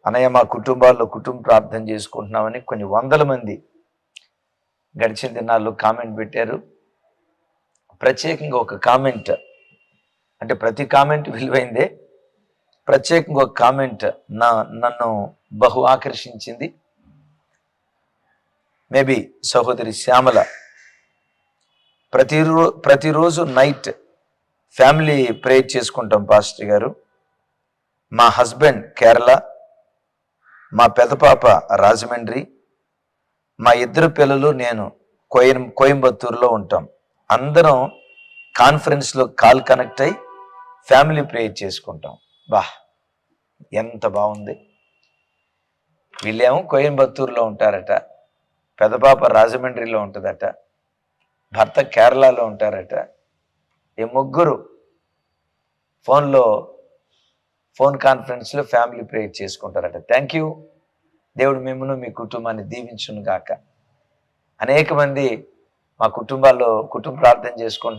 అన్నయ్య మా కుటుంబాల్లో కుటుంబ ప్రార్థన చేసుకుంటున్నామని కొన్ని వందల మంది గడిచిన దినాల్లో కామెంట్ పెట్టారు. ప్రత్యేకంగా ఒక కామెంట్, అంటే ప్రతి కామెంట్ విలువైందే, ప్రత్యేకంగా ఒక కామెంట్ నన్ను బహు ఆకర్షించింది. మేబీ సహోదరి శ్యామల ప్రతిరోజు నైట్ ఫ్యామిలీ ప్రేయర్ చేసుకుంటాం పాస్టర్ గారు. మా హస్బెండ్ కేరళ, మా పెద్ద పాప రాజమండ్రి, మా ఇద్దరు పిల్లలు నేను కోయంబత్తూరులో ఉంటాం. అందరం కాన్ఫరెన్స్లో కాల్ కనెక్ట్ అయ్యి ఫ్యామిలీ ప్రేయర్ చేసుకుంటాం. ఎంత బాగుంది. వీళ్ళేమో కోయంబత్తూరులో ఉంటారట, పెద్ద పాప రాజమండ్రిలో ఉంటుందట, భర్త కేరళలో ఉంటారట. ఈ ముగ్గురు ఫోన్ కాన్ఫరెన్స్లో ఫ్యామిలీ ప్రేయర్ చేసుకుంటారట. Thank you. దేవుడు మిమ్మల్ని మీ కుటుంబాన్ని దీవించును గాక. అనేక మంది మా కుటుంబాల్లో కుటుంబ ప్రార్థన చేసుకుంటారు.